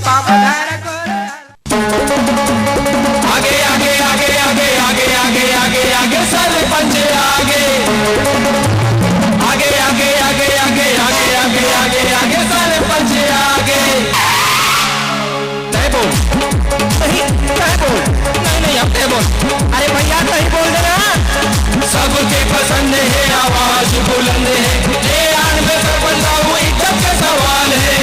बापा पधार करे। आगे आगे आगे आगे आगे आगे आगे आगे सरपंच आगे आगे आगे आगे आगे आगे आगे आगे आगे सरपंच आगे। तय बोल नहीं, तय बोल नहीं नहीं अब तय बोल। अरे भैया तय बोल देना। सबके पसंद है आवाज बुलंद है ये आन में सरपंच साहब इज्जत के सवाल है।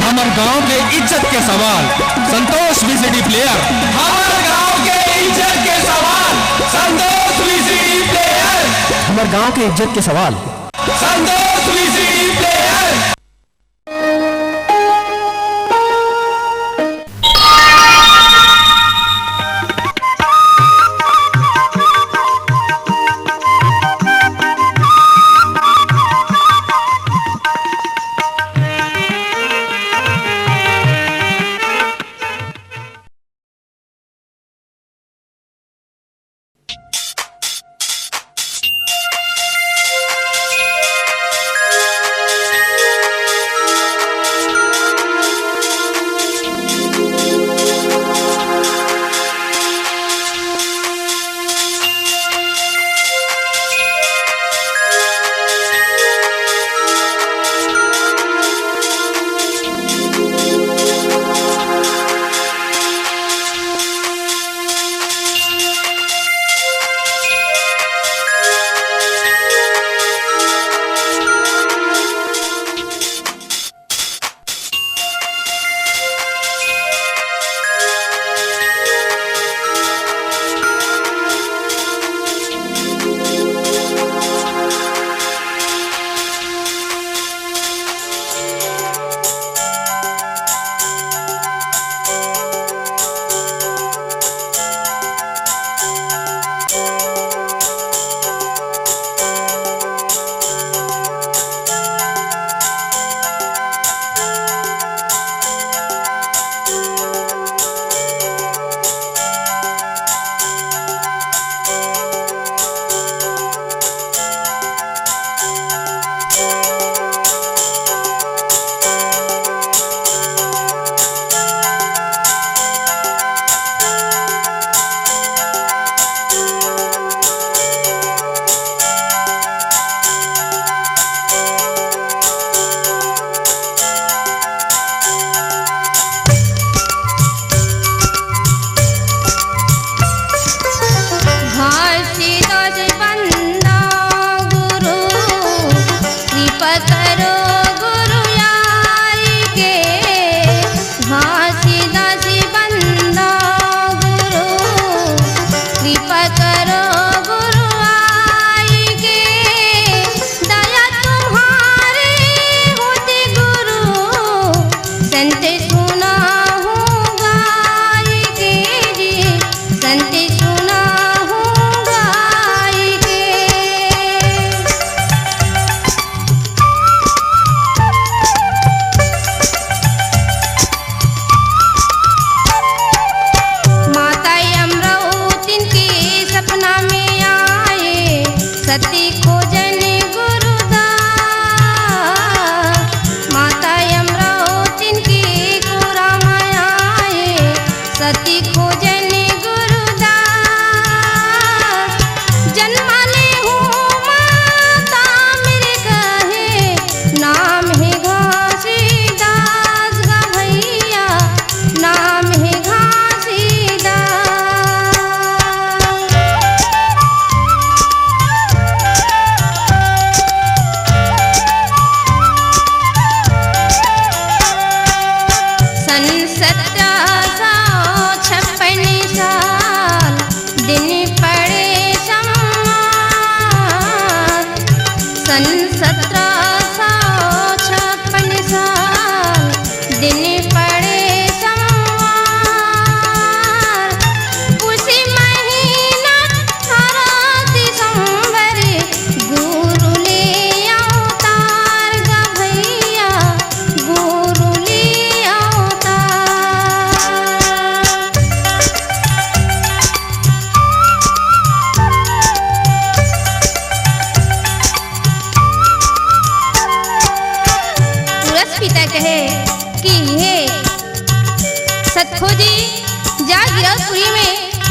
हमारे गांव के इज्जत के सवाल संतोष वीसीडी प्लेयर। हमारे गांव के इज्जत के सवाल संतोष वीसीडी प्लेयर। हमारे गांव के इज्जत के सवाल संतोष वीसीडी प्लेयर।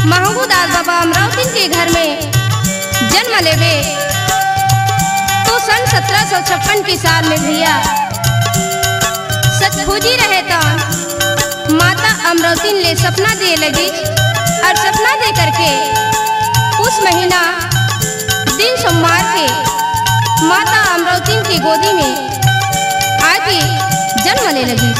महंगू दास बाबा अमरावती के घर में जन्म लेवे तो सन 1756 के साल में भैया सचभुजी रहे तो माता अमरावती ले सपना दे लगी और सपना दे करके उस महीना दिन सोमवार के माता अमरावती की गोदी में आके जन्म ले लगी।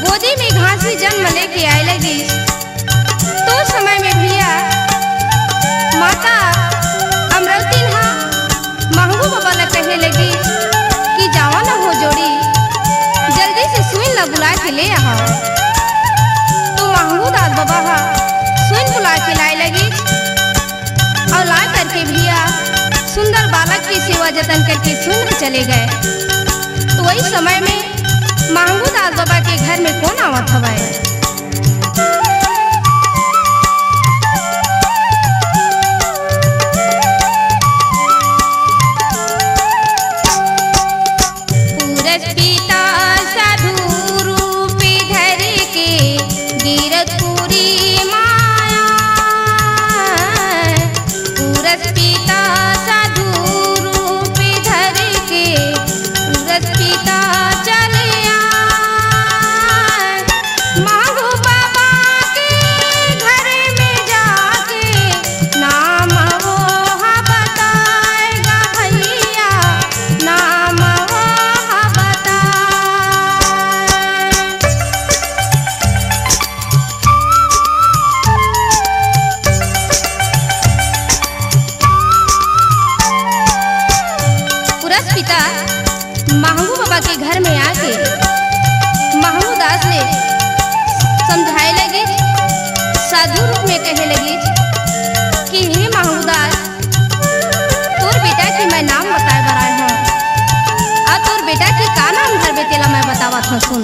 गोदी में घास में जन्म लेके आए लगी तो समय में भैया माता अमरावती महंगू बाबा ने कहे लगी कि जावा ना हो जोड़ी जल्दी से सुन ला बुला के ले आओ। तो महंगू दास बाबा सुन बुला के लाए लगी और ला करके भैया सुंदर बालक की सेवा जतन करके सुन चले गए। तो वही समय में महंगू दास बाबा के घर में कौन आवत हवाए। पूरज पिता साधु रूप धर के गिरत पूरी माया। पूरज पिता साधु रूप धर के पूरज पिता पिता महंगू बाबा के घर में आके महंगू दास ने समझाए लगे साधु रूप में कहे लगे कि हे महंगू दास तोर बेटा के मैं नाम बताए बराए हूँ और तोर बेटा के का नाम घर बेतेला मैं बतावत हूँ सुन।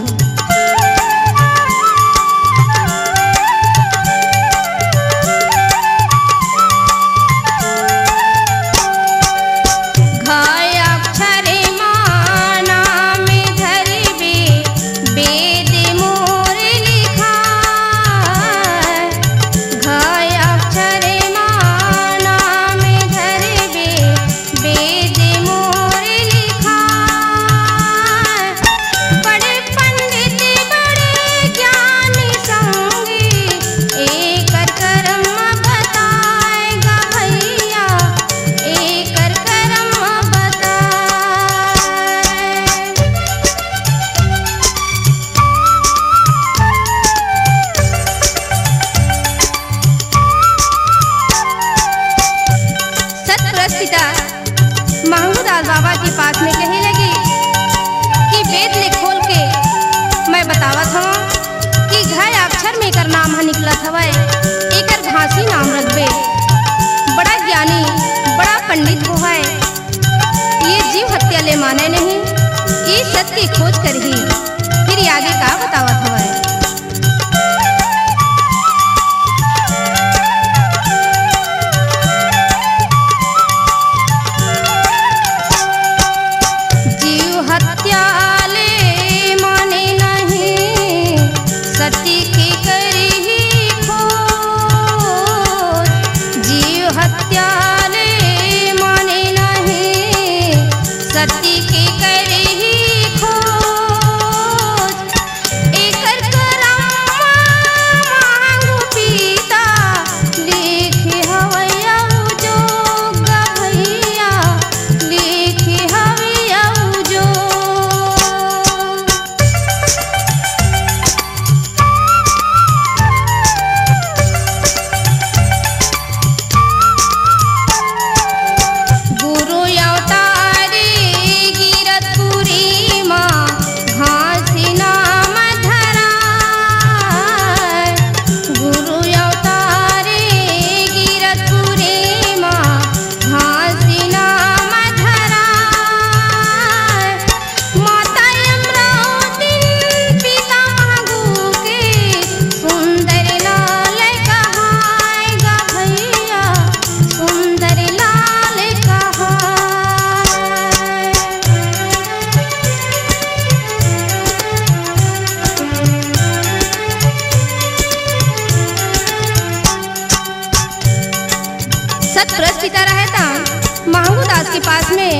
महंगू दास बाबा के पास में कहे लगी कि वेद ले खोल के मैं बतावत हूँ कि घाय अक्षर में कर नाम है निकलत हवे एकर घासी नाम रखबे। बड़ा ज्ञानी बड़ा पंडित हो है ये जीव हत्या ले माने नहीं ये सत्य की खोज कर ही फिर आगे का बतावत हवे। सती के करे ही खो सतपुरुष पिता रहे था महंगू दास के पास में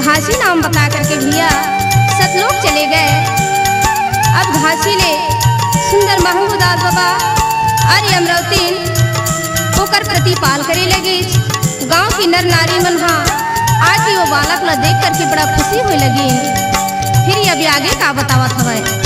घासी नाम बता करके भैया सतलोक चले गए। अब घासी ले सुंदर महंगू दास बाबा अरे अमरावती होकर प्रतिपाल करे लगे। गांव की नर नारी मन हा आके वो बालक ला देख करके बड़ा खुशी होने लगी। फिर अभी आगे का बतावत हवे।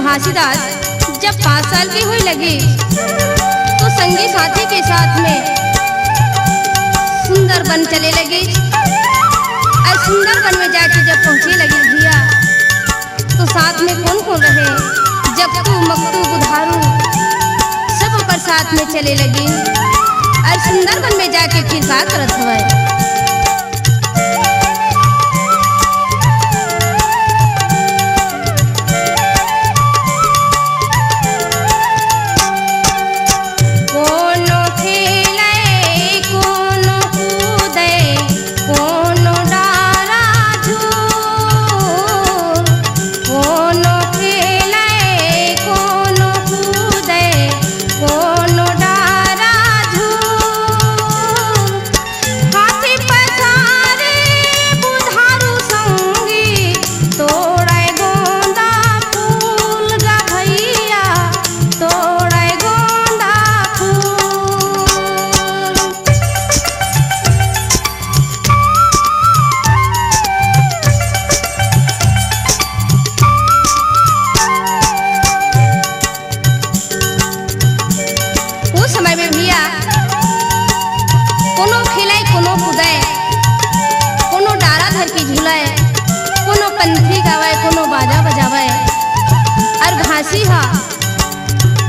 घासीदास जब 5 साल की हुई लगी तो संगी साथी के साथ में सुंदर बन चले लगी। और सुंदर बन में जाके जब पहुंचे लगी भैया तो साथ में कौन कौन रहे, जगतू मकतू बुधारू सब ऊपर साथ में चले लगी। और सुंदर बन में जाके फिर का करत हुआ।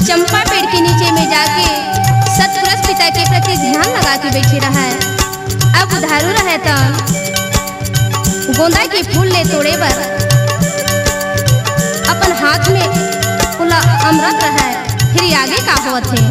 चंपा पेड़ के नीचे में जाके सतपुरुष पिता के प्रति ध्यान लगा के बैठे रहा। अब उधारू रहे तो गोंदा के फूल ले तोड़े बर अपन हाथ में खुला अमृत रहा। फिर आगे का होत है।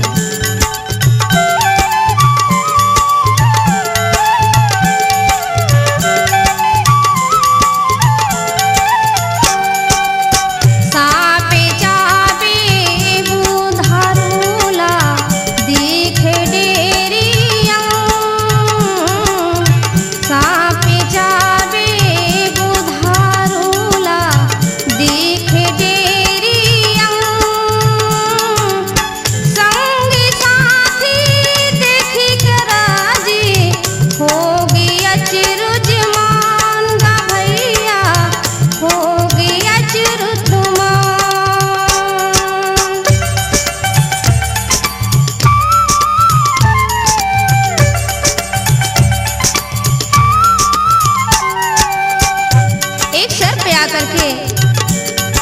करके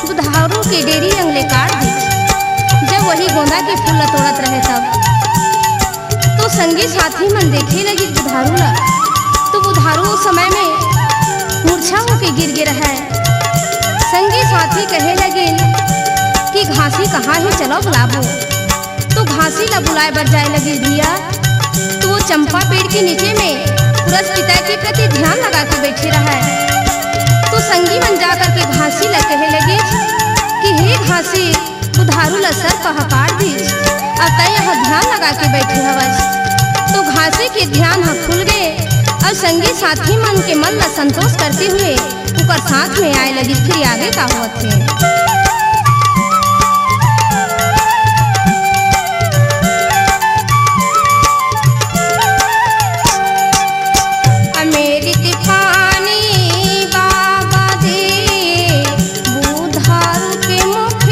बुधारू के डेरी अंगले काट दी। जब वही गोंदा के फूल तोड़त रहे तब तो संगी साथी मन देखे लगी बुधारू ला। तो बुधारू उस समय में मूर्छा होके गिर गिर है। संगी साथी कहे लगे कि घासी कहाँ है, चलो बुलाबो। तो घासी ला बुलाए बर जाए लगी भैया। तो वो चंपा पेड़ के नीचे में पुरुष पिता के प्रति ध्यान लगा के बैठे रहा। तो संगी मन जाकर के घासी ला कहे लगे कि हे घासी बुधारू ला सर कहा काट दी, अब तय यहाँ ध्यान लगा के बैठे हवस। तो घासी के ध्यान हाँ खुल गए और संगी साथी मन के मन ला संतोष करते हुए ऊपर साथ में आए लगी। फिर आगे का होत है। पानी बाबा दे बुधारू के मुख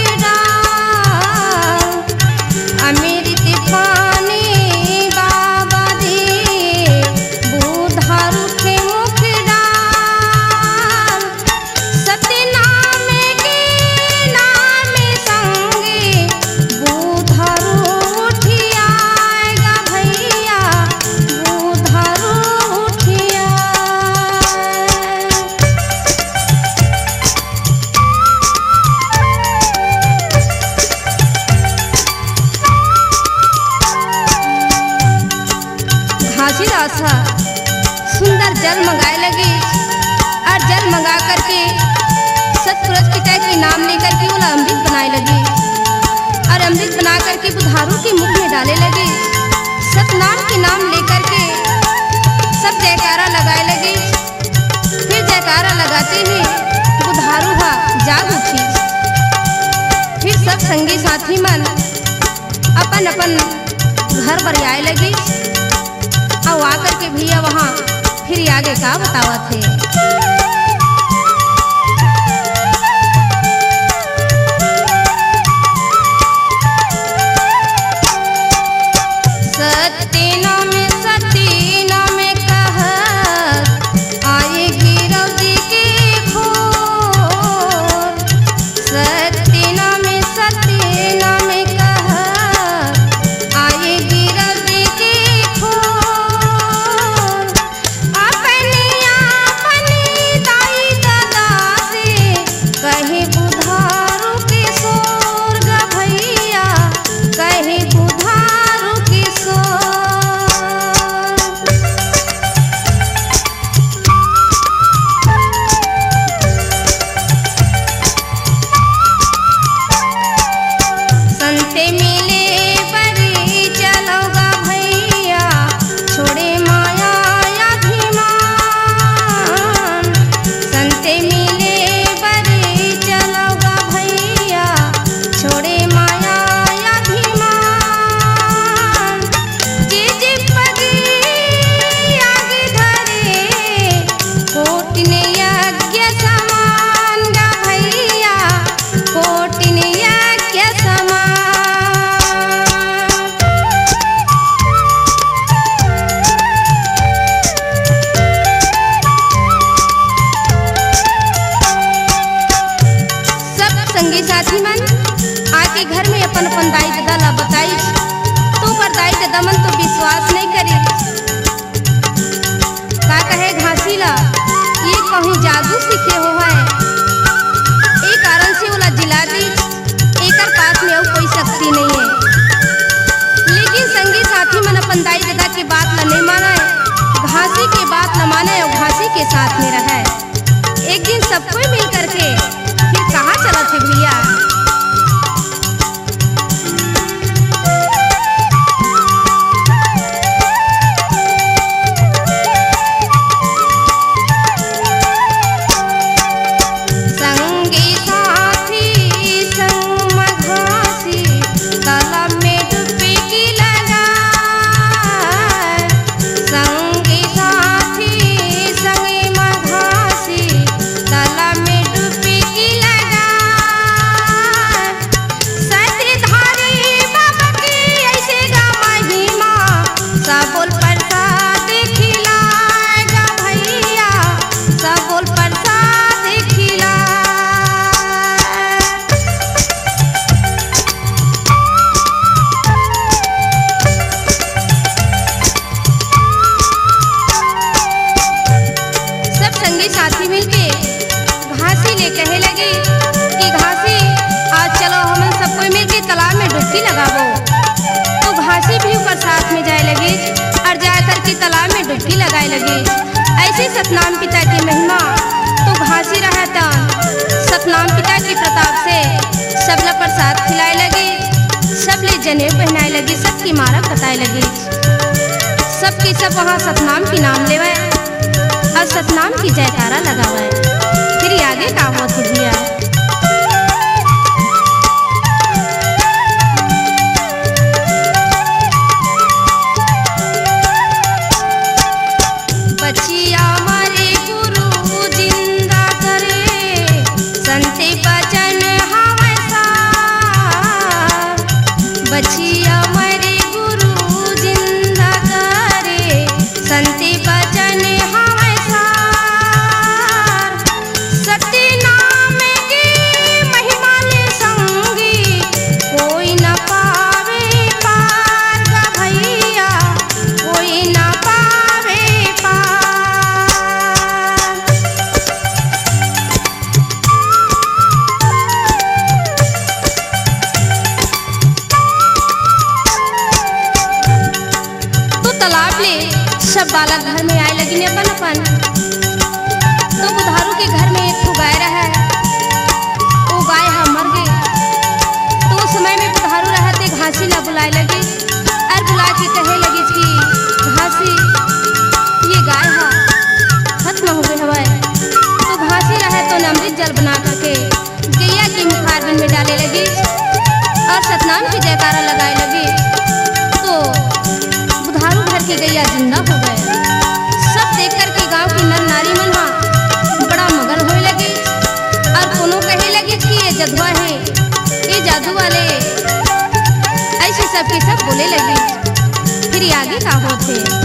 जल मंगाए लगी और जल मंगा करके सतपुरुष पिता के नाम लेकर के वो अमृत बनाए लगी और अमृत बना करके बुधारू के मुख में डाले लगी। सतनाम के नाम लेकर के सब जयकारा लगाए लगे। फिर जयकारा लगाते ही बुधारू जाग उठी। फिर सब संगी साथी मन अपन अपन घर पर आए लगी और आकर के भैया वहाँ फिर आगे का बतावा थे। साथी मन आके घर में अपन अपन दाई दादा ला बताई तो पर दाई दादा मन तो विश्वास नहीं करी। का कहे घासी ला ये कहीं जादू सीखे हो है एक कारण से ओला जिला दी एकर पास में और कोई शक्ति नहीं है। लेकिन संगी साथी मन अपन दाई दादा की बात ला नहीं माना है, घासी की बात न माने और घासी के साथ में रहे। एक दिन सब कोई मिल करके फिर कहाँ चला थे भैया। साथी मिलके घासी ले कहे लगी कि घासी आज चलो हम सब कोई मिलके तालाब में डुबकी लगाबो। तो घासी भी ऊपर साथ में जाए लगी और जाकर के तालाब में डुबकी लगाए लगी। ऐसे सतनाम पिता की महिमा तो घासी रहता सतनाम पिता के प्रताप से सबला प्रसाद खिलाए लगी, सबले जनेऊ पहनाए लगी, सबकी मारा बताए लगी। सबके सब वहाँ सतनाम की नाम लेवे और सतनाम की जयकारा लगावे। फिर आगे का हुआ भैया। बचिया मारे गुरु जिंदा करे संते बचन हवे सार। बचिया मारे गुरु जिंदा करे संते बचन हवे सार। सत्य नाम की महिमा ले संगी कोई न पावे पार का भैया, कोई न पावे पार। तो तालाब ले सब बालक घर में आए लगी अपन अपन के जयकारा लगाए लगे तो बुधारू घर की गैया जिंदा हो गए। सब देख कर के गांव की नर नारी मन बड़ा मगन होने लगे और कोनो कहे लगे कि ये जदुआ है, ये जादू वाले, ऐसे सब के सब बोले लगे। फिर आगे का होते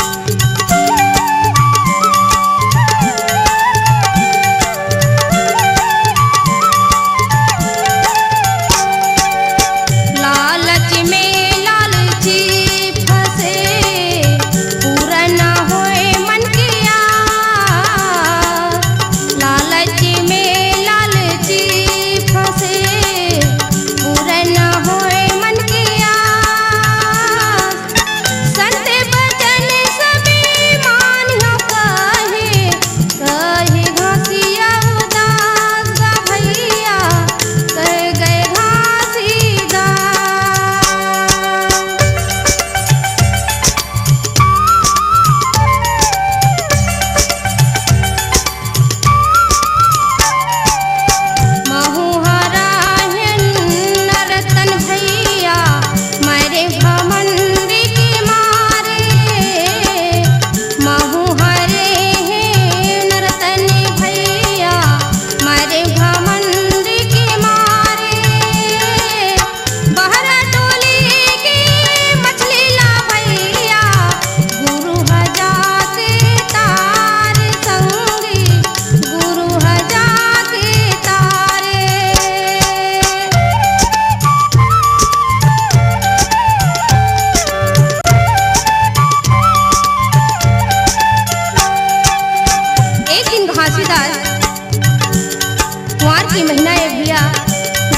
की महीना ये भैया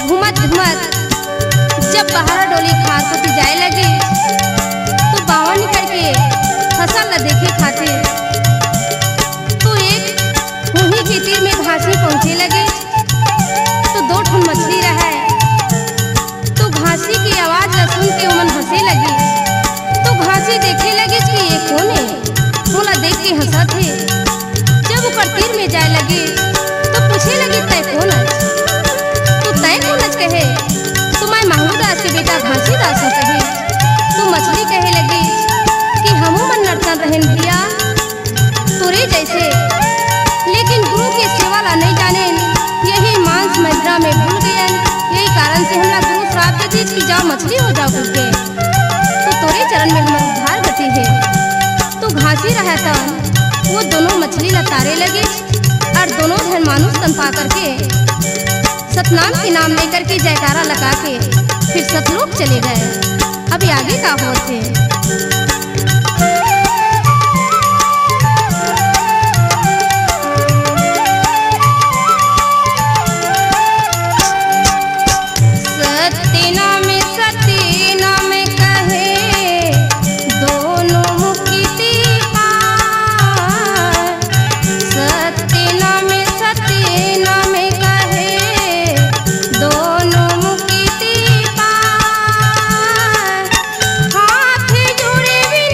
घूमत घूमत जब बहारा डोली खास होती जाए लगे तो बावन निकल के फसल ला देखे खातिर तो एक हुही के तीर में घासी पहुँचे लगे तो दो ठुन मछली रहा तो घासी की आवाज ला सुन के उमन हंसे लगी तो घासी देखे लगे कि ये कौन है, मोला देख के हंसा थे। जब ऊपर तीर में जाए लगे तो पूछे लगे तय कौन है, तो तय कौन कहे तो मैं महमूद दास के बेटा घासी दास कहे। तो मछली कहे लगी कि हमू मन नर्तन रहन भैया तोरे जैसे, लेकिन गुरु की सेवा ला नहीं जाने, यही मांस मजरा में भूल गए, यही कारण से हमरा गुरु श्राप दे दी कि जाओ मछली हो जाओ करके। तो तोरे चरण में हमारा उद्धार गति है। तो घासी रहा था वो दोनों मछली ला तारे लगे और दोनों धन मानुष तन पा करके सतनाम के नाम लेकर के जयकारा लगा के फिर सतलोक चले गए। अभी आगे का होते हाथ जोड़े बिन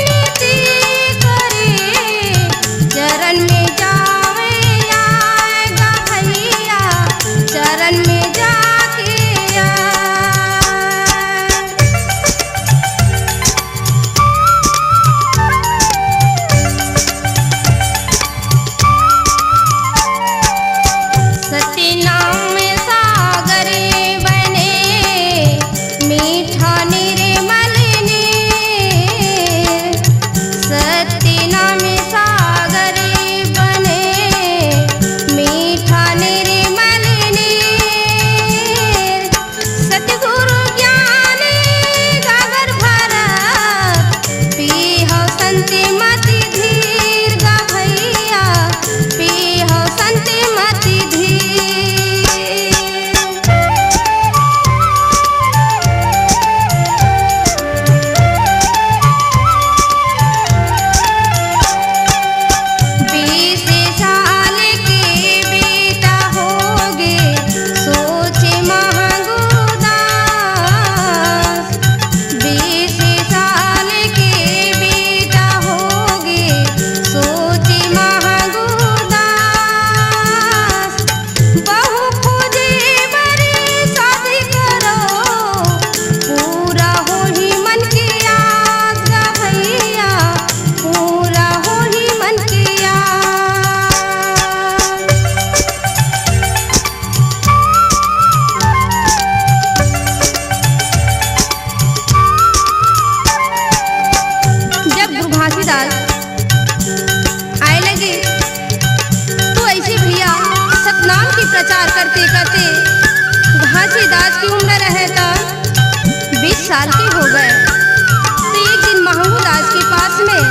साल के हो गए तो एक दिन महंगू दास के पास में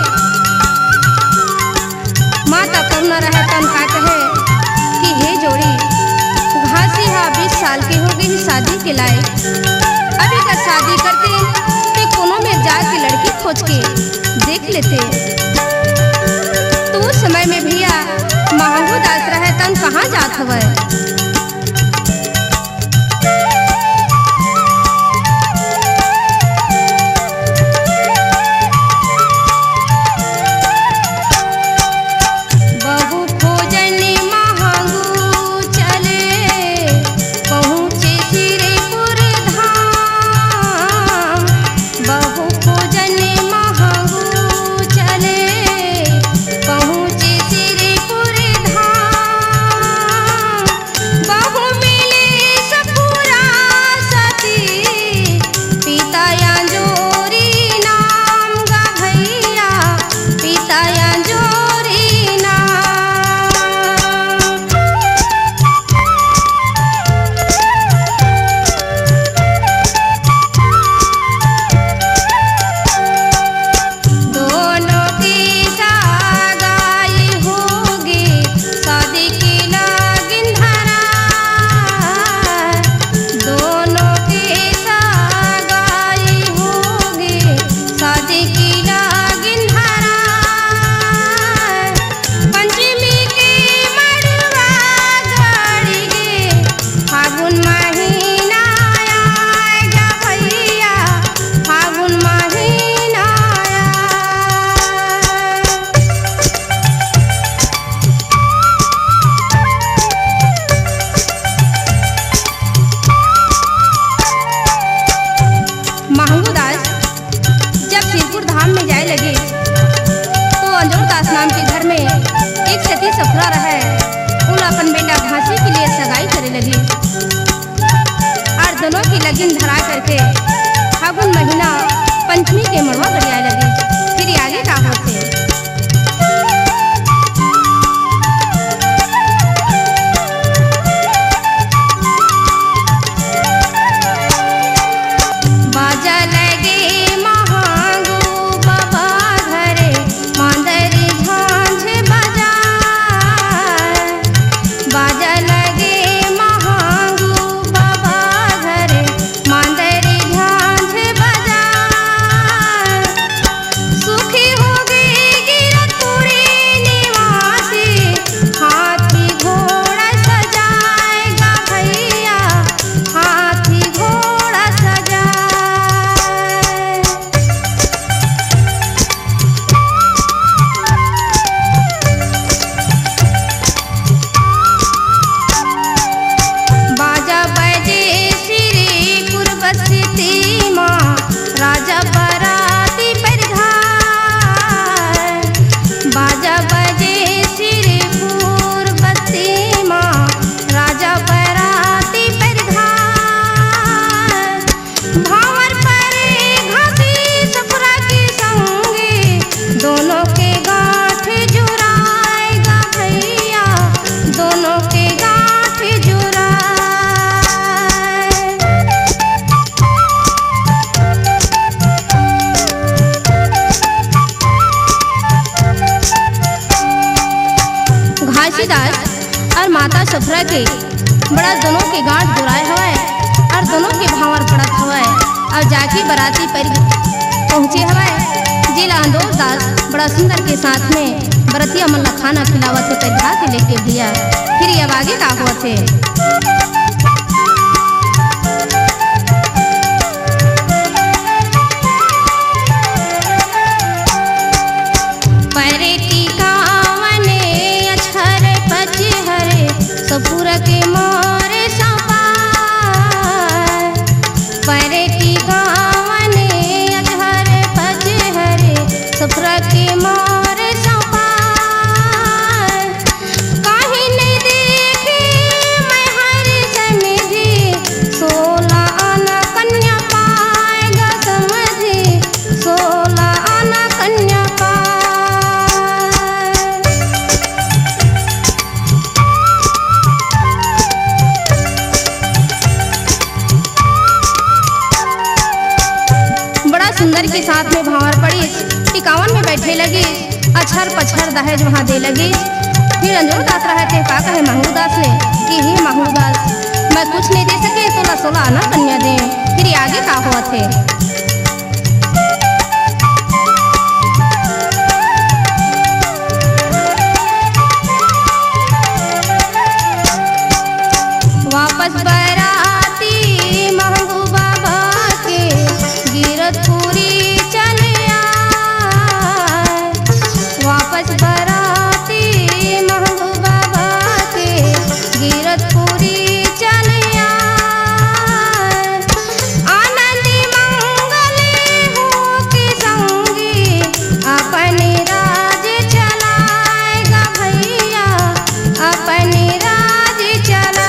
माता करुणा रहे तन का कहे कि हे जोड़ी घासी हा 20 साल के हो गई शादी के लायक, अभी का शादी करते तो कोनो में जाके लड़की खोज के देख लेते। तो उस समय में भैया महंगू दास रहे तन कहाँ जात हवे। लगन धरा करके फागुन महीना पंचमी के मड़वा गड़िया लगी। फिर आगे का होते बाजा लगे महंगू बाबा घरे मांदरी झांझ बजा, बाजा लगे महंगू बाबा घरे मांदरी झांझ बजा। सुखी होगी गिरतुड़ी निवासी हाथी घोड़ा सजाएगा भैया, हाथी घोड़ा सजाए। बाजा बजे श्रीपुर बसती माँ राजा बराती पर घाट, बाजा बजे श्रीपुर बसती माँ राजा बराती पर घाट। भावर परे घासी सकुरा की संगी दोनों के गांठ जुड़ाएगा भैया, दोनों के गांठ जुड़ाए। घासीदास और माता सफरा के बड़ा दोनों के गांठ जुड़ाए हवाए और दोनों के भावर पड़त हवाए और जाके बराती पर पहुँचे हवाए। जिला अंदोज दास बड़ा सुंदर के साथ में बरतिया मन ला खाना खिलावत है पैधा के लेके भैया। फिर ये अब आगे का होत है परे टीकावने अक्षर पचहरे सपुर के मोरे सपाय, परे टीकावने अक्षर पचहरे सपुर के मोरे सपाय। काहे नहीं देखे मैं हर समझी 16 आना कन्या पाएगा समझी, 16 आना कन्या पाए। सुंदर के साथ में भावर पड़ी, टिकावन में बैठे लगी, अछर पछर दहेज वहाँ दे लगी। फिर अंजोर दास रहे थे, का कहे महंगू दास ने कि हे महंगू दास, मैं कुछ नहीं दे सके, 16 आना कन्या दे। फिर आगे का हुआ थे? वापस बराती महंगू बाबा के गिरतपुरी चले आए। वापस बराती महंगू बाबा के गिरतपुरी चले आए। आनंदी मंगले हो के संगी अपने राज चलाएगा भैया, अपने राज चलाए।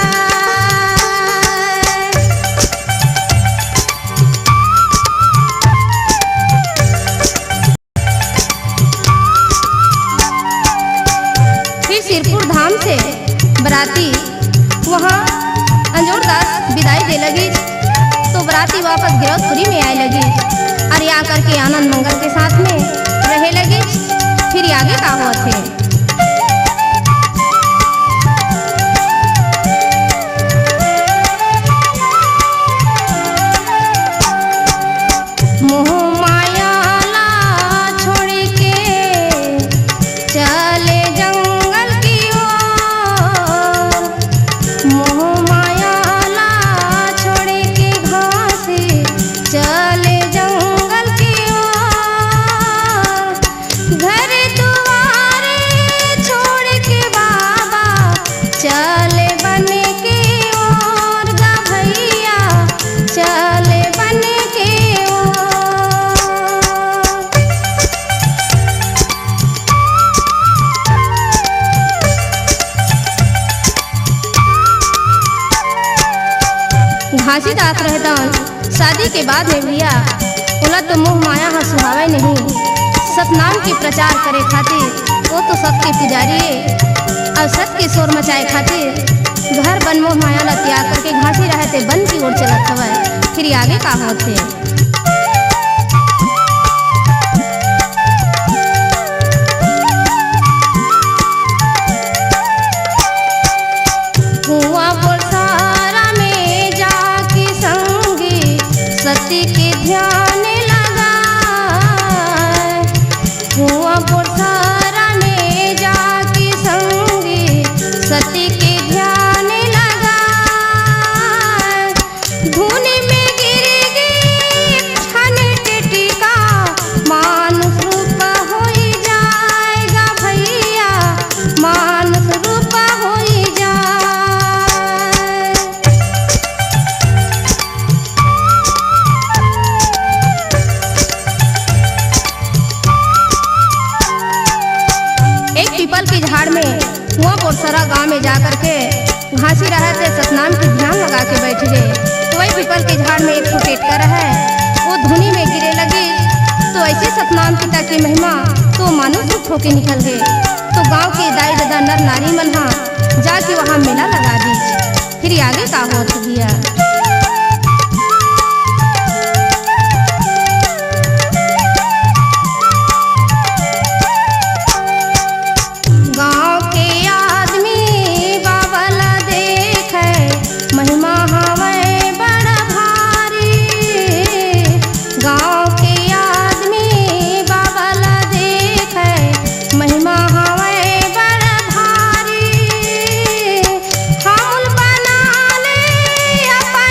फिर सिरपुर धाम से बराती वहाँ अंजोर दास विदाई दे लगी, तो बराती वापस गिरौदपुरी में आए लगी और यहाँ करके आनंद मंगल के साथ में रहे लगी। फिर आगे का हुआ थे? मोह माया ला छोड़ के चले जंगल की ओर। मोह माया ला छोड़ के घासे चले जंगल की ओर। घर दुआरे छोड़ के बाबा चले बन के ओर गा भैया, चले बन के ओर। घासीदास रहतन शादी के बाद में भैया बोला तो मोह माया हा सुहावे नहीं। सतनाम की प्रचार करे खातिर वो तो सबके पुजारी और सत के शोर मचाए खातिर घर बन मोह माया ला त्याग करके घासी रहते बन की ओर चलत हवे। फिर आगे का होते? कुआं बोलसारा में जाके संगी सती के ध्यान लगाए। कुआं बोलसारा में जाके संगी सती के ध्यान लगाए। धुन में गिर गई छन टिटिका, मानुष रूप होई जाएगा भैया, मानुष रूप होई जाए। एक पीपल की झाड़ में हुआ बोरसरा गांव में जाकर के घासी रहे थे, सतनाम की ध्यान लगा के बैठ गए। तो वही पीपल के झाड़ में एक फुटेटकर है, वो धुनी में गिरे लगी। तो ऐसे सतनाम पिता की महिमा तो मानुष रूप होके निकल गए। तो गांव के दाई दादा नर नारी मन जाके वहाँ मेला लगा दी। फिर आगे का होत गया? गांव के आदमी बाबला देखे, महिमा हमें बड़ा भारी। गांव के आदमी बाबला देखे, महिमा हमें बड़ा भारी। हम बना ले अपन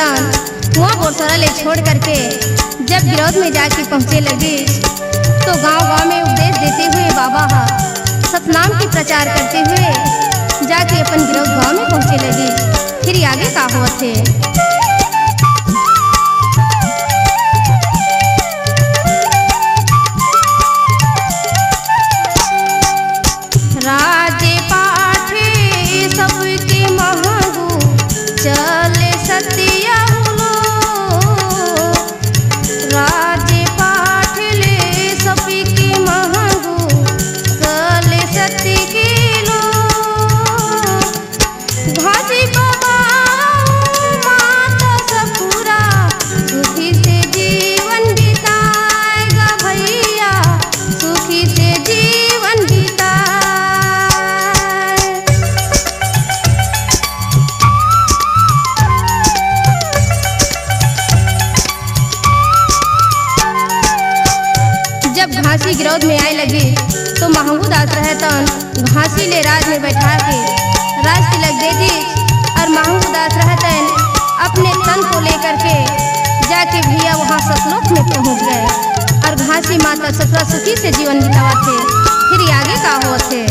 रहतन वहाँ बोरसरा ले छोड़ करके जब गिरौद में जाके पहुँचे लगे तो गांव-गांव में उपदेश देते हुए बाबा सतनाम की प्रचार करते हुए जाके अपन गिरौद गांव में पहुँचे लगे। फिर आगे का हुआ थे। राजे पाठे सबके महंगू चले सतिया राजे पाठ ले सबके महंगू चले सती किलो घासी बाबा माता सपुरा सुखी से जीवन बिताएगा भैया सुखी से जीवन बिता। जब घासी गिरौद में आए लगी तो महंगू दास रहतन घासी ले राज में बैठा के राज तिलक दे दी और महंगू दास रहतन अपने तन को लेकर के जाके भैया वहाँ सतलोक में पहुँच गए और घासी माता ससुरा सुखी से जीवन बितावा थे। फिर आगे का हो थे।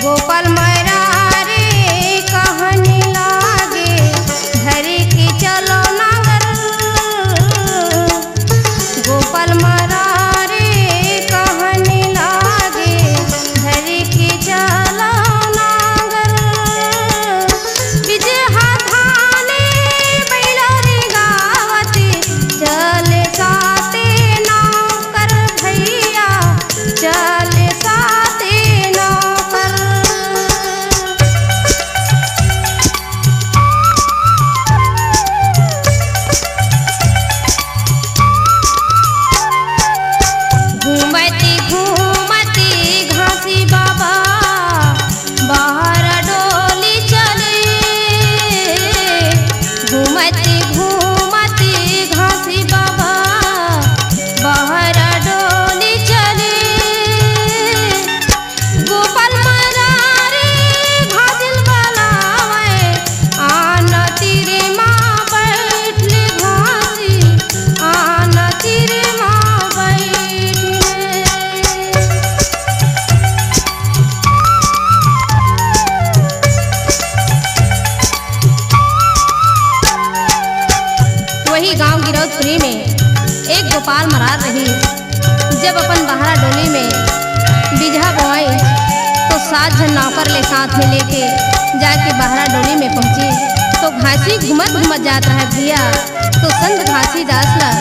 गोपाल मैरा गोपाल मरारे कहने लागे धरी के चलो नागर विजय हाथाने बैला रे गावते चले साथे नौकर भैया चले साथे नौकर। घूमती घूमती घासी बाबा बाहर डोली चले घूमती घूमती घासी बाबा बाहर डोली चले गोपाल मरारे घासिल बलावे आना तेरे माँ बैठले घासी आना तेरे माँ बैठले। वही गांव गिरौदपुरी में एक गोपाल मरार रही। जब अपन बहरा डोली में बिजहा बोआई तो 7 जन नौकर ले साथ में लेके जाके बहरा डोली में पहुंची तो घासी घूमत घूमत जात रहा भैया तो संत घासी दास ला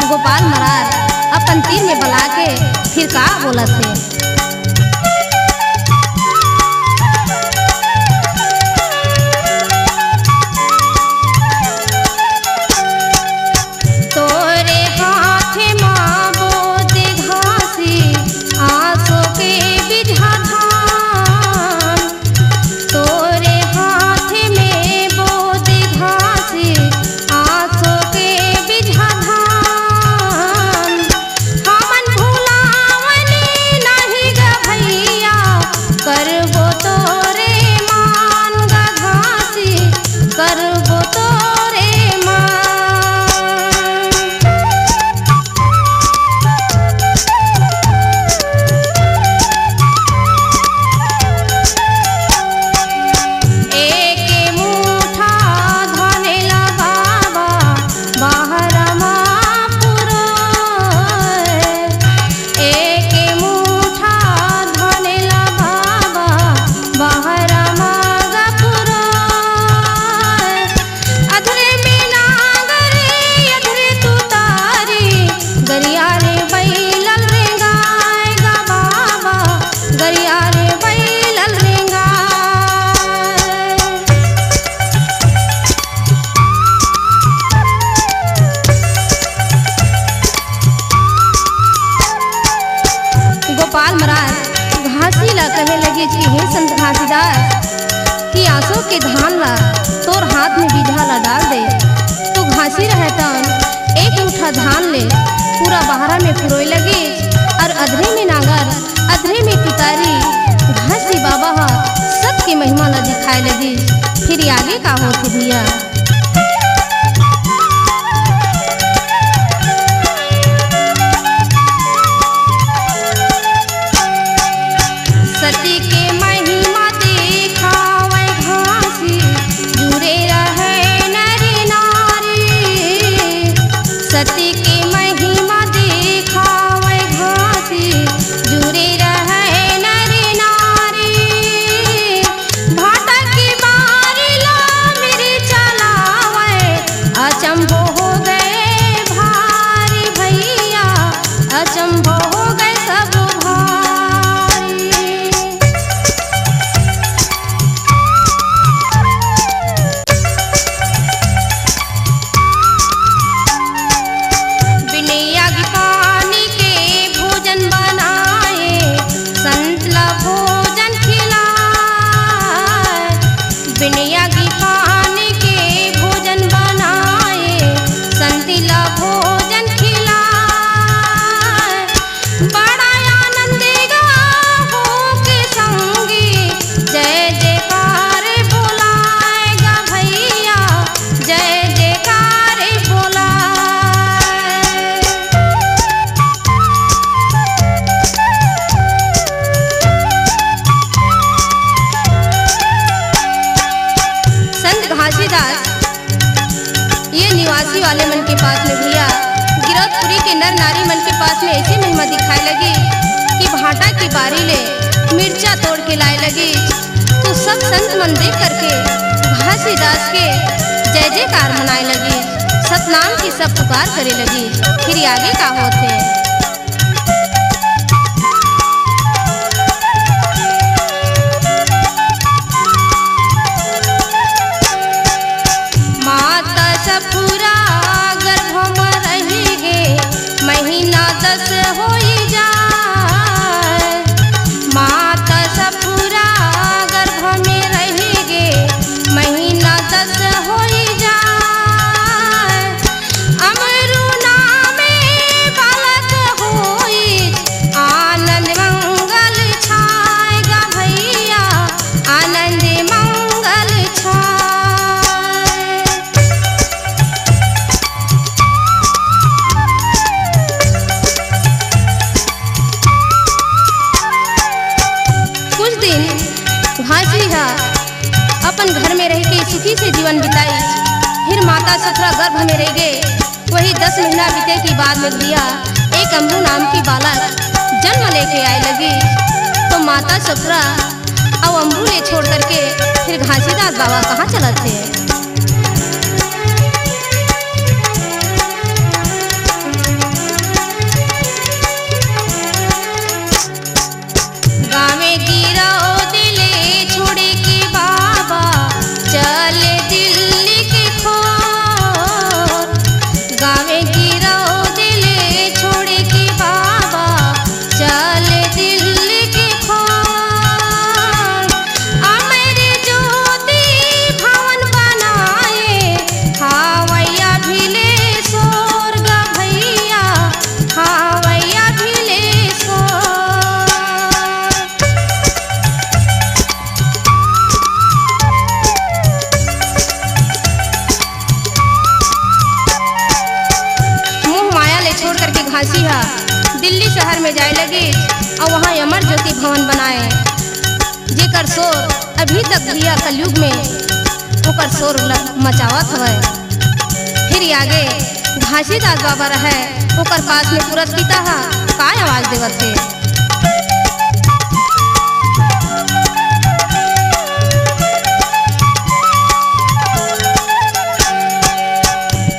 गोपाल मरार अपन तीर में बला के फिर का बोला थे। तोरे हाथे माँ बोते घासी आंसू के बिजहा धान तोरे हाथे में बोते घासी आंसू के बिजहा धान हमन भुलावनी नहीं ग भैया करबो तोरे मान ग घासी करबो तोरे मान। एक मुठा धनेला बाबा बाहर मापुरो एक मुठा धनेला बाबा बाहर मागपुरो अधरे में नागरे अधरे तू तारी गरिया रे बैलल रे गाय गा बाबा गरिया रे बैलल रे गाय। गोपाल मरार घासी ला कहे लगे कि हे संत घासीदास कि आंसू के धान ला तोर हाथ में बीजा ला डाल दे तो घासी रहतन एक मुठा धान ले पूरा बहरा में पुरोई लगे और और अधरे में नागर अधरे में तुतारी घासी बाबा हा सबके महिमा ला दिखाए लगी। फिर आगे का होत भैया सती के महिमा दिखावे घासी जुड़े रहे नर नारी। सती के महिमा दिखावे घासी जुड़े रहे नर नारी। भाटा की बारी ला मेरी चलावे अचंभो हो गए भारी भैया अचंभो हो गए सब भारी। बिनैया की पानी के भोजन बनाए संत ला भोजन खिलाए। बिनैया की पानी के भोजन बनाए संत ला भोजन खिलाए। बड़ा आनंद गाहो के संगी जय जयकार बोलाएगा भैया जय जयकार बोलाए। संत घासीदास ये निवासी वाले मन के पास में भैया गिरौदपुरी के नर नारी मन के पास में ऐसी महिमा दिखाए लगी कि भाटा की बारी ले मिर्चा तोड़ के लाए लगी। तो सब संत मन देख करके घासीदास के जय जयकार मनाए लगी। सतनाम की सब पुकार करे लगी। फिर आगे का होते माता सपुरा गर्भ में रही गे महीना 10 होई जाए। माता सपुरा गर्भ में रही गे महीना 10 होई जाए। अमरू नामे बालक होई आनंद मंगल छाएगा भैया आनंद मंगल छाए। कुछ दिन घासी हा अपन घर में रह के सुखी से जीवन बिताई। फिर माता सफरा गर्भ में रह गए। वही 10 महीना बीते की बाद में भैया एक अम्बू नाम की बालक जन्म लेके आए लगी। तो माता सफरा और अम्बू ले छोड़ करके फिर घासीदास बाबा कहाँ चला थे। गावे गिराओ दिले छोड़े के बाबा चले दिल्ली के खोर। गावे गिराओ दिले छोड़े के बाबा चले दिल्ली के खोर। अमेरे ज्योति भवन बनाए हावैया भिले स्वर्ग भैया हावैया भिले स्वर्ग। मोह माया ले छोड़ करके घासी हा दिल्ली शहर में जाए लगी और वहाँ अमर ज्योति भवन बनाए जेकर शोर अभी तक भैया कलयुग में ओकर शोर मचावत हवे। फिर आगे घासीदास बाबा रहे ओकर पास में पुरस्कृता हा का आवाज देवत थे।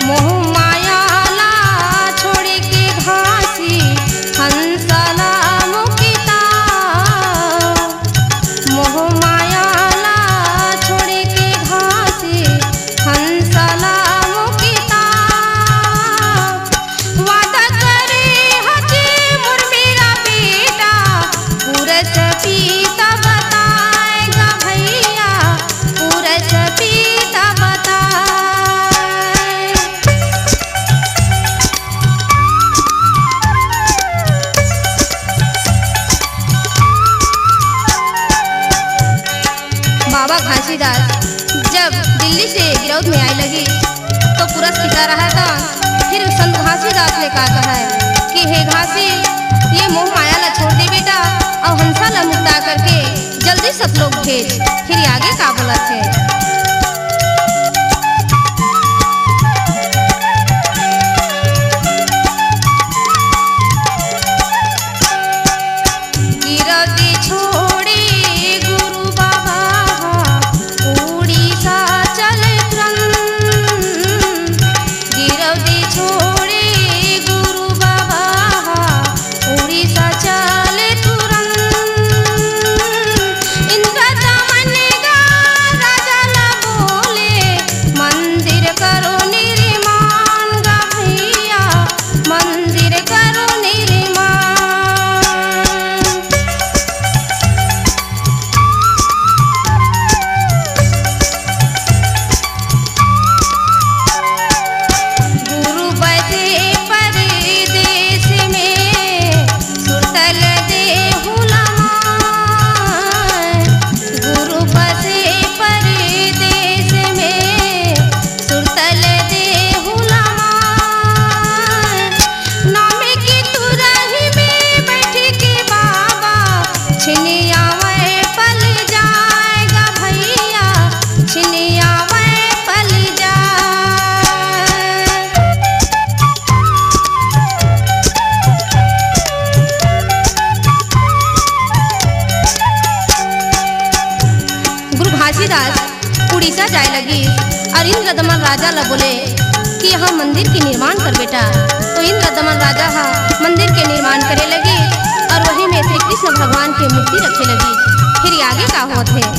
मोह माया ला छोड़े के घासी हंसला मुकिता। मोह माया ला छोड़े के घासी हंसला मुकिता। वादा करे हजे मुर मेरा बाबा घासीदास जब दिल्ली से गिरौद में आए लगी तो पुरस्कृता रहा था। फिर संत घासीदास ने कहा है कि हे घासी, ये मोह माया ला छोड़ दे बेटा और हंसा ला मुक्ता करके जल्दी सब लोग भेज। फिर आगे का बोला थे उड़ीसा जाए लगी और इंद्रदमन राजा ला बोले कि यहाँ मंदिर के निर्माण कर बेटा। तो इंद्रदमन राजा मंदिर के निर्माण करे लगी और वही में श्री कृष्ण भगवान की मूर्ति रखे लगी। फिर आगे का होते है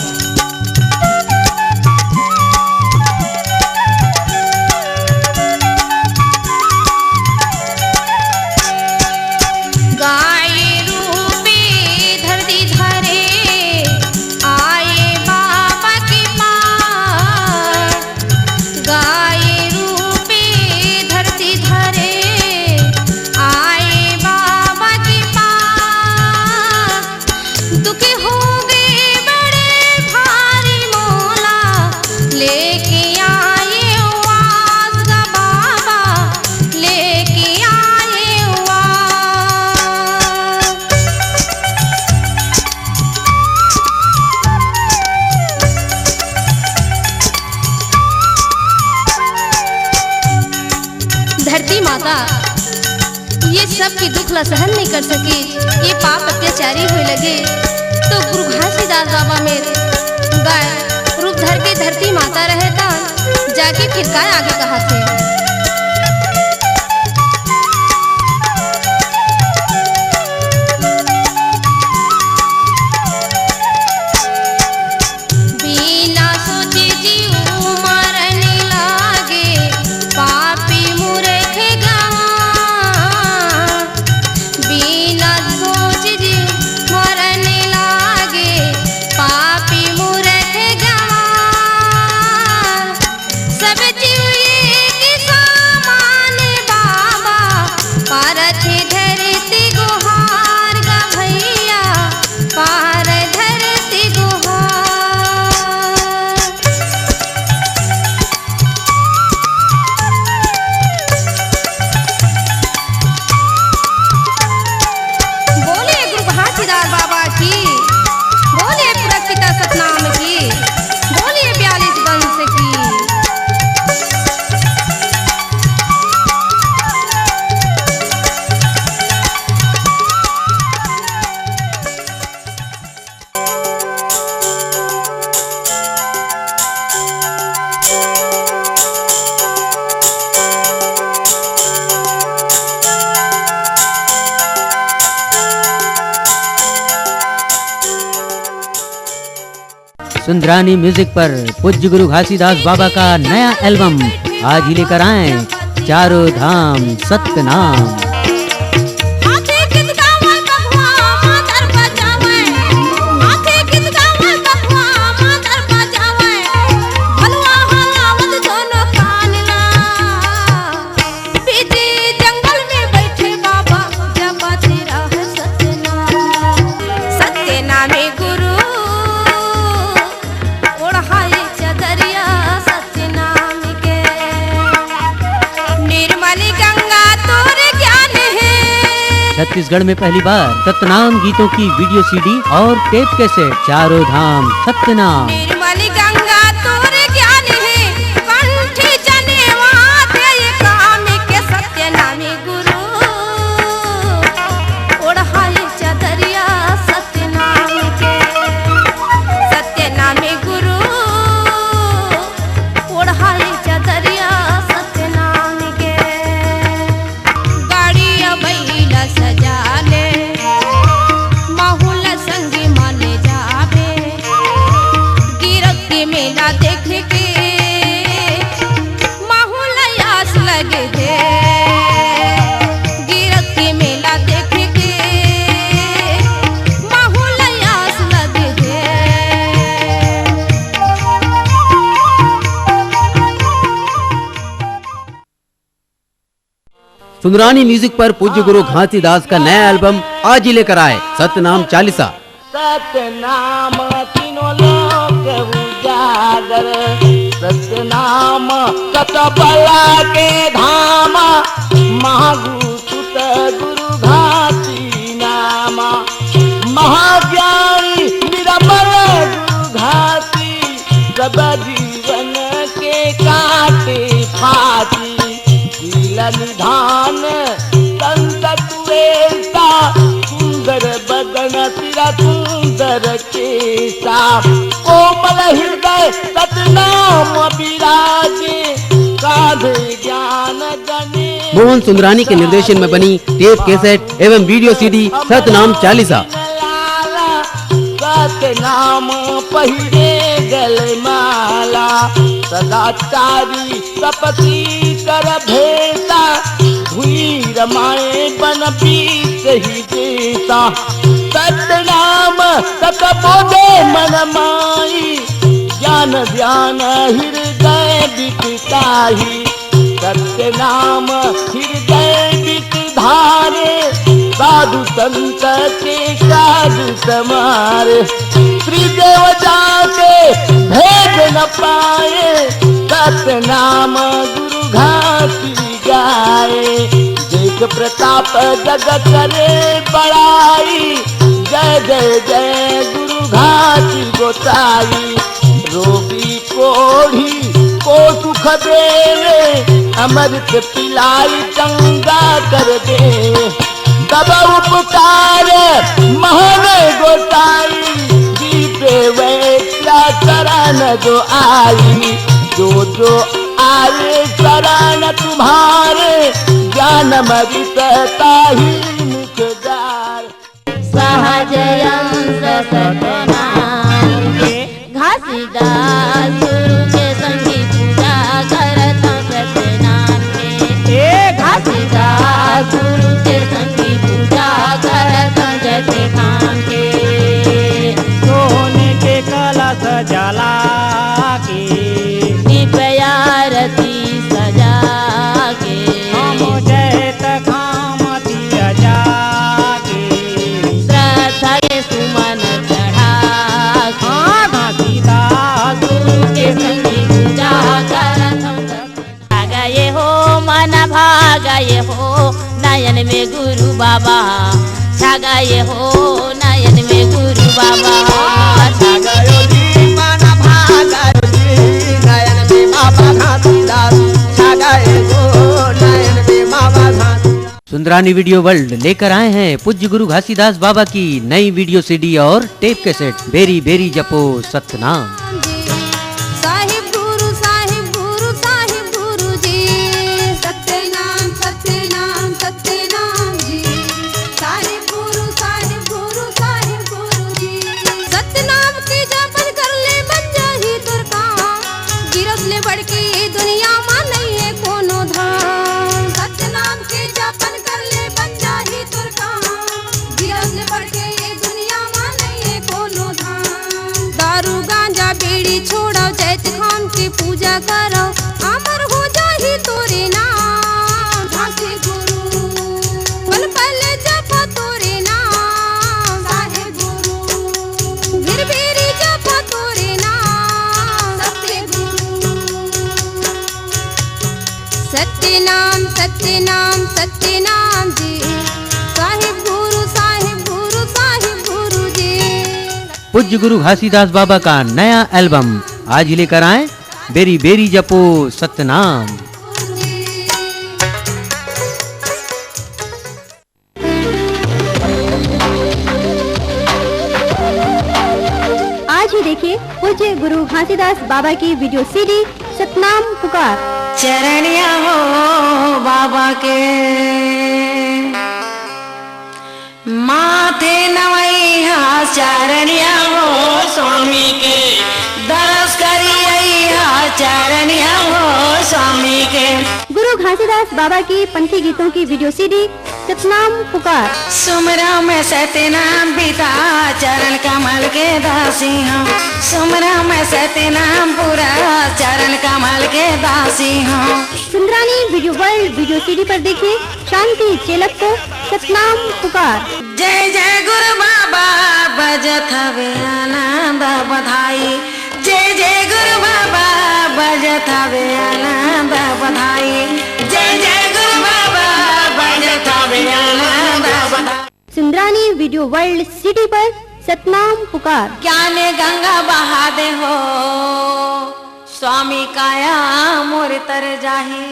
ये सब की दुख ला सहन नहीं कर सकी, ये पाप अत्याचारी हुए लगे। तो गुरु घासीदास बाबा में गाय रूप धर के धरती माता रहता जाके फिर काय आगे कहा थे सुंदरानी म्यूजिक पर पूज्य गुरु घासीदास बाबा का नया एल्बम आज ही लेकर आए, चारों धाम सत्य नाम। छत्तीसगढ़ में पहली बार सतनाम गीतों की वीडियो सीडी और टेप कैसेट। चारों धाम सतनाम। निर्मली गंगा तोरे ज्ञान है, कंठी जनेवा तेरे काम के सत्यनामी गुरु। ओढ़ाए चदरिया सत्यनाम के, सत्यनामी गुरु। ओढ़ाए चदरिया सत्यनाम के। गाड़िया बैला सजा ले, माहौल संगी माने जावे। गिरक के मेला देख के माहौल आस लगे थे। गिरक के मेला देख के माहौल आस लगे थे। सुंदरानी म्यूजिक पर पूज्य गुरु घासीदास का नया एल्बम आज ही लेकर आए, सतनाम चालीसा। सतनाम तीनों लोक उजागर, सतनाम सतबला के धाम। महागु सुत गुरु घासी नाम, महाज्ञानी निरमल गुरु घासी। सब जीवन के काटे फांसी, शील निधान संत तुएसा। सुंदर बदन सिरा सुंदर केसा, कोमल हृदय सतनाम विराजे। साधे ज्ञान जने मोहन सुंदरानी के निर्देशन में बनी टेप कैसेट एवं वीडियो सीडी सतनाम चालीसा। सतनाम पहिरे गले माला, सदाचारी तपसी कर भेसा। धुई रमाए बन बीत ही देता, सतनाम सत बोधे मन माई। ज्ञान ध्यान हृदय बिकताही, सतनाम हृदय बिक धारे। साधु संत के साधु समारे, त्रिदेव जाके भेद न पाए। सतनाम गुरु घासी गाए, देख प्रताप जग करे बड़ाई। जय जय जय गुरु घासी गोसाई। रोगी कोढ़ी को सुख देवे, अमृत पिलाई चंगा कर दे। तब उपकार महान गोसाई, दीपे वैश्या शरण जो आई। जो आए शरण तुम्हारे, ज्ञान मृतता ही मुखदार। सहज अंश सतनाम के, घासीदास गुरु के संगी पूजा करत सतनाम के। घासीदास गुरु के संगी पूजा करत सतनाम के। सोने के कलश जला के, दीपयारती सजा के। हम जैत खाम दिया जाके। श्रद्धा के सुमन चढ़ा के, घासीदास गुरु के संगी पूजा करत। भागये हो मन भागये हो, नयन में गुरु बाबा। छागये हो नयन में गुरु बाबा। छागयो जी मन भागयो जी, नयन में बाबा घासीदास। छागये हो नयन में बाबा घासीदास। सुंदरानी वीडियो वर्ल्ड लेकर आए हैं पूज्य गुरु घासीदास बाबा की नई वीडियो सीडी और टेप कैसेट। बेरी बेरी जपो सतनाम। साहिब गुरु साहिब गुरु साहिब गुरु जी। सत्यनाम सत्यनाम सत्यनाम जी। साहिब गुरु साहिब गुरु साहिब गुरु जी। सतनाम के जपन कर ले बन जाही तुर काम। गिरस ले बढ़ के ये दुनिया मा नहीं है कोनो धाम। सतनाम के जपन कर ले बन जाही तुर काम। गिरस ले बढ़ के ये दुनिया मा नहीं है कोनो धाम। दारू गांजा बीड़ी छोड़ो, जैत खाम की पूजा करो। अमर हो जाही तोरे नाम। घासी गुरु पल पल जपो तोरे नाम। साहिब गुरु गिर बेरी जपो तोरे नाम। सत्य गुरु सत्यनाम सत्यनाम सत्यनाम जी। साहिब पूज्य गुरु घासीदास बाबा का नया एल्बम आज ही लेकर आए बेरी बेरी जपो सतनाम। आज ही देखिए पूज्य गुरु घासीदास बाबा की वीडियो सीडी सतनाम पुकार। चरणिया हो बाबा के माथे नवैया, चरणिया हो स्वामी के दरस करिया, चरणिया हो स्वामी के। गुरु घासीदास बाबा की पंथी गीतों की वीडियो सीडी सतनाम पुकार। सुमरा में सतनाम पिता चरण कमल के दासी हूँ, सुमरा में सतनाम पूरा चरण कमल के दासी हूँ। Sundrani video world video CD पर देखिए शांति चेलक को सतनाम पुकार। जय जय गुरु बाबा बजत हवे आनंद बधाई, जय जय गुरु बाबा बजत हवे आनंद बधाई, जय जय गुरु बाबा बजत हवे आनंद बधाई। सुंदरानी वीडियो वर्ल्ड सीडी पर सतनाम पुकार। ज्ञाने गंगा बहा दे हो स्वामी काया मोर तर जाही,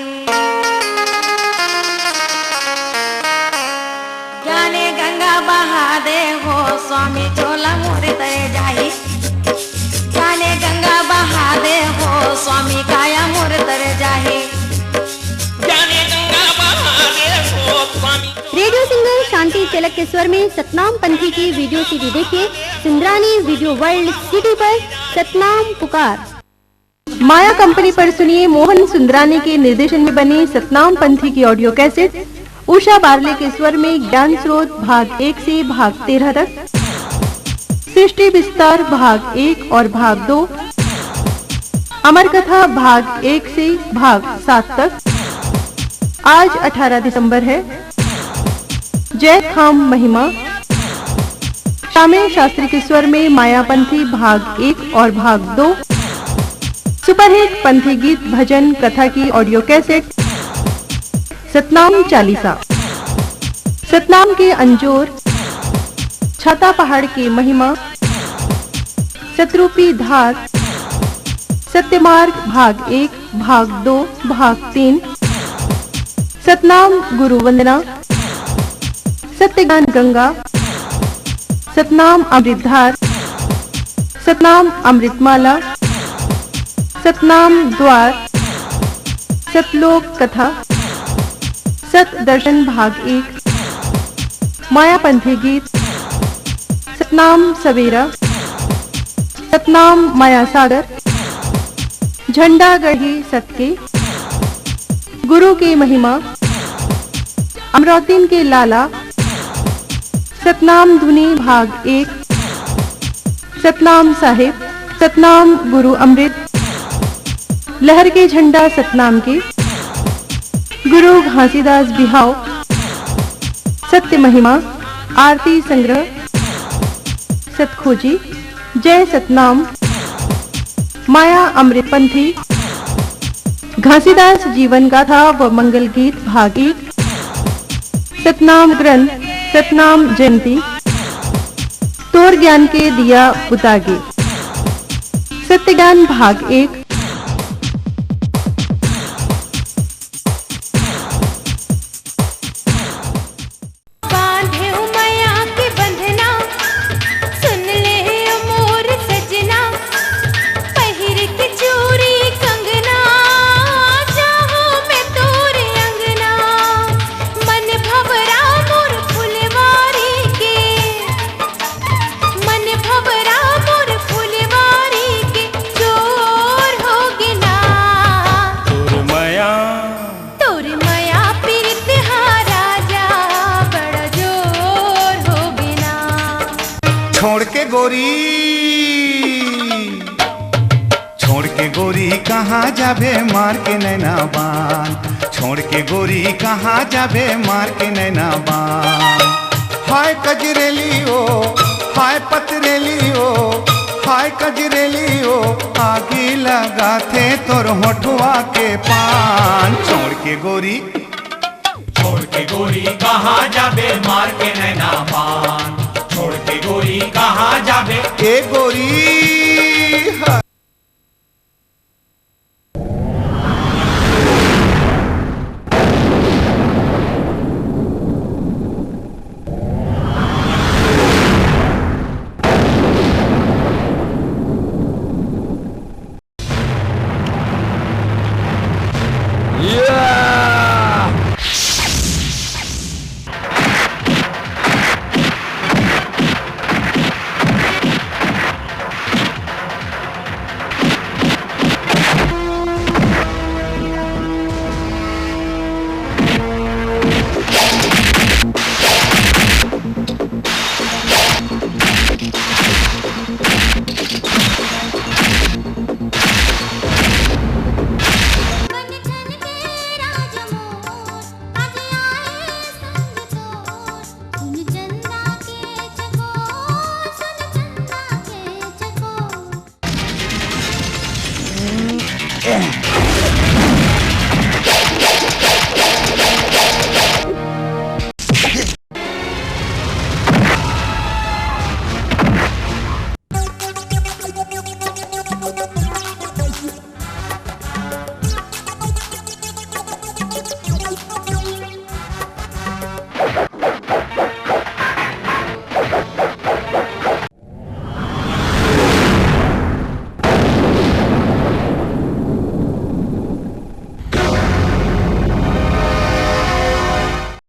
ज्ञाने गंगा बहा दे हो स्वामी चोला मोर तर जाही, ज्ञाने गंगा बहा दे हो स्वामी काया मोर तर जाही, ज्ञाने गंगा बहा दे हो स्वामी। रेडियो सिंगर शांति चेलक के स्वर में सतनाम पंथी की वीडियो सीडी देखिए सुंदरानी वीडियो वर्ल्ड सीडी पर सतनाम पुकार। माया कंपनी पर सुनिए मोहन सुंदरानी के निर्देशन में बनी सतनाम पंथी की ऑडियो कैसेट उषा बारले के स्वर में ज्ञान स्रोत भाग 1 से भाग 13 तक, सृष्टि विस्तार भाग 1 और भाग 2, अमर कथा भाग 1 से भाग 7 तक। आज 18 दिसंबर है। जय खाम महिमा शामिल शास्त्री के स्वर में मायापंथी भाग 1 और भाग 2, सुपरहिट पंथी गीत भजन कथा की ऑडियो कैसेट सतनाम चालीसा, सतनाम के अंजोर, छाता पहाड़ की महिमा, सतरूपी धार, सत्यमार्ग भाग 1 भाग 2 भाग 3, सतनाम गुरु वंदना, सत्यज्ञान गंगा, सतनाम अमृतधार, सतनाम अमृतमाला, सतनाम द्वार, सतलोक कथा, सत दर्शन भाग 1, मायापंथी गीत, सतनाम सवेरा, सतनाम माया सागर, झंडा गढ़ी सतके, गुरु की महिमा, अमरौतीन के लाला, सतनाम धुनी भाग 1, सतनाम साहिब, सतनाम गुरु अमृत, लहर के झंडा सतनाम के, गुरु घासीदास बिहाव, सत्य महिमा, आरती संग्रह, सतखोजी, जय सतनाम, माया अमृतपंथी, घासीदास जीवन गाथा व मंगल गीत भाग 1, सतनाम ग्रंथ, सतनाम जयंती, तोर ज्ञान के दिया बुतागे, सत्य ज्ञान भाग 1, छोड़ के गोरी कहाँ जाबे मार के नैना बान, छोड़ के गोरी कहाँ जाबे मार के नैना बान। हाय कजरेली ओ हाय पतरेली ओ हाय कजरेली ओ आगे लगा थे तोर होठुआ के पान। छोड़ के गोरी कहाँ जाबे मार के नैना बान, छोड़ के गोरी गोरी कहाँ जाबे ए गोरी